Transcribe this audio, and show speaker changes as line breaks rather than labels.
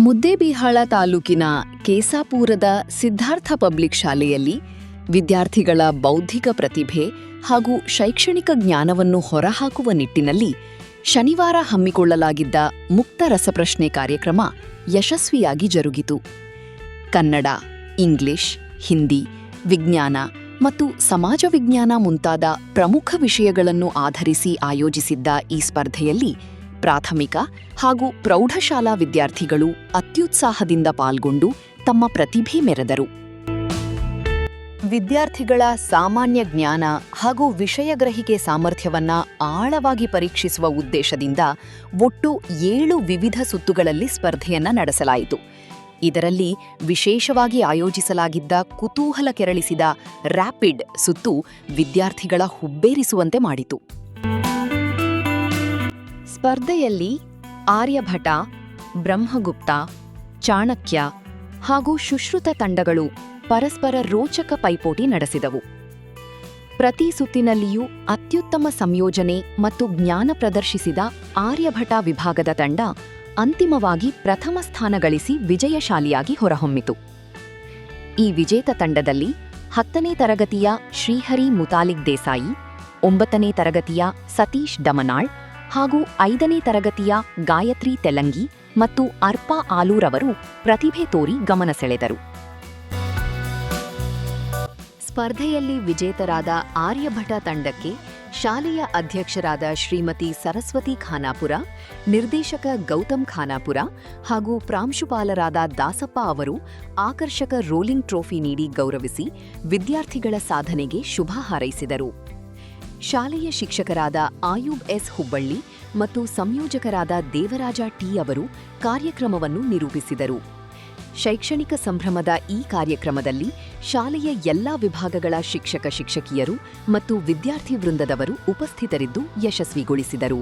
ಮುದ್ದೇಬಿಹಾಳ ತಾಲೂಕಿನ ಕೇಸಾಪೂರದ ಸಿದ್ಧಾರ್ಥ ಪಬ್ಲಿಕ್ ಶಾಲೆಯಲ್ಲಿ ವಿದ್ಯಾರ್ಥಿಗಳ ಬೌದ್ಧಿಕ ಪ್ರತಿಭೆ ಹಾಗೂ ಶೈಕ್ಷಣಿಕ ಜ್ಞಾನವನ್ನು ಹೊರಹಾಕುವ ನಿಟ್ಟಿನಲ್ಲಿ ಶನಿವಾರ ಹಮ್ಮಿಕೊಳ್ಳಲಾಗಿದ್ದ ಮುಕ್ತ ರಸಪ್ರಶ್ನೆ ಕಾರ್ಯಕ್ರಮ ಯಶಸ್ವಿಯಾಗಿ ಜರುಗಿತು. ಕನ್ನಡ, ಇಂಗ್ಲಿಷ್, ಹಿಂದಿ, ವಿಜ್ಞಾನ ಮತ್ತು ಸಮಾಜ ವಿಜ್ಞಾನ ಮುಂತಾದ ಪ್ರಮುಖ ವಿಷಯಗಳನ್ನು ಆಧರಿಸಿ ಆಯೋಜಿಸಿದ್ದ ಈ ಸ್ಪರ್ಧೆಯಲ್ಲಿ ಪ್ರಾಥಮಿಕ ಹಾಗೂ ಪ್ರೌಢಶಾಲಾ ವಿದ್ಯಾರ್ಥಿಗಳು ಅತ್ಯುತ್ಸಾಹದಿಂದ ಪಾಲ್ಗೊಂಡು ತಮ್ಮ ಪ್ರತಿಭೆ ಮೆರೆದರು. ವಿದ್ಯಾರ್ಥಿಗಳ ಸಾಮಾನ್ಯ ಜ್ಞಾನ ಹಾಗೂ ವಿಷಯ ಗ್ರಹಿಕೆ ಸಾಮರ್ಥ್ಯವನ್ನ ಆಳವಾಗಿ ಪರೀಕ್ಷಿಸುವ ಉದ್ದೇಶದಿಂದ ಒಟ್ಟು 7 ವಿವಿಧ ಸುತ್ತುಗಳಲ್ಲಿ ಸ್ಪರ್ಧೆಯನ್ನ ನಡೆಸಲಾಯಿತು. ಇದರಲ್ಲಿ ವಿಶೇಷವಾಗಿ ಆಯೋಜಿಸಲಾಗಿದ್ದ ಕುತೂಹಲ ಕೆರಳಿಸಿದ ರ್ಯಾಪಿಡ್ ಸುತ್ತು ವಿದ್ಯಾರ್ಥಿಗಳ ಹುಬ್ಬೇರಿಸುವಂತೆ ಮಾಡಿತು. ಸ್ಪರ್ಧೆಯಲ್ಲಿ ಆರ್ಯಭಟ, ಬ್ರಹ್ಮಗುಪ್ತ, ಚಾಣಕ್ಯ ಹಾಗೂ ಸುಶ್ರುತ ತಂಡಗಳು ಪರಸ್ಪರ ರೋಚಕ ಪೈಪೋಟಿ ನಡೆಸಿದವು. ಪ್ರತಿ ಸುತ್ತಿನಲ್ಲಿಯೂ ಅತ್ಯುತ್ತಮ ಸಂಯೋಜನೆ ಮತ್ತು ಜ್ಞಾನ ಪ್ರದರ್ಶಿಸಿದ ಆರ್ಯಭಟ ವಿಭಾಗದ ತಂಡ ಅಂತಿಮವಾಗಿ ಪ್ರಥಮ ಸ್ಥಾನ ಗಳಿಸಿ ವಿಜಯಶಾಲಿಯಾಗಿ ಹೊರಹೊಮ್ಮಿತು. ಈ ವಿಜೇತ ತಂಡದಲ್ಲಿ 10ನೇ ತರಗತಿಯ ಶ್ರೀಹರಿ ಮುತಾಲಿಕ್ ದೇಸಾಯಿ, 9ನೇ ತರಗತಿಯ ಸತೀಶ್ ಡಮನಾಳ್ ಹಾಗೂ 5ನೇ ತರಗತಿಯ ಗಾಯತ್ರಿ ತೆಲಂಗಿ ಮತ್ತು ಅರ್ಪಾ ಆಲೂರವರು ಪ್ರತಿಭೆ ತೋರಿ ಗಮನ ಸೆಳೆದರು. ಸ್ಪರ್ಧೆಯಲ್ಲಿ ವಿಜೇತರಾದ ಆರ್ಯಭಟ ತಂಡಕ್ಕೆ ಶಾಲೆಯ ಅಧ್ಯಕ್ಷರಾದ ಶ್ರೀಮತಿ ಸರಸ್ವತಿ ಖಾನಾಪುರ, ನಿರ್ದೇಶಕ ಗೌತಮ್ ಖಾನಾಪುರ ಹಾಗೂ ಪ್ರಾಂಶುಪಾಲರಾದ ದಾಸಪ್ಪ ಅವರು ಆಕರ್ಷಕ ರೋಲಿಂಗ್ ಟ್ರೋಫಿ ನೀಡಿ ಗೌರವಿಸಿ ವಿದ್ಯಾರ್ಥಿಗಳ ಸಾಧನೆಗೆ ಶುಭ ಹಾರೈಸಿದರು. ಶಾಲೆಯ ಶಿಕ್ಷಕರಾದ ಆಯೂಬ್ ಎಸ್ ಹುಬ್ಬಳ್ಳಿ ಮತ್ತು ಸಂಯೋಜಕರಾದ ದೇವರಾಜ ಟಿ ಅವರು ಕಾರ್ಯಕ್ರಮವನ್ನು ನಿರೂಪಿಸಿದರು. ಶೈಕ್ಷಣಿಕ ಸಂಭ್ರಮದ ಈ ಕಾರ್ಯಕ್ರಮದಲ್ಲಿ ಶಾಲೆಯ ಎಲ್ಲಾ ವಿಭಾಗಗಳ ಶಿಕ್ಷಕ ಶಿಕ್ಷಕಿಯರು ಮತ್ತು ವಿದ್ಯಾರ್ಥಿ ವೃಂದದವರು ಉಪಸ್ಥಿತರಿದ್ದು ಯಶಸ್ವಿಗೊಳಿಸಿದರು.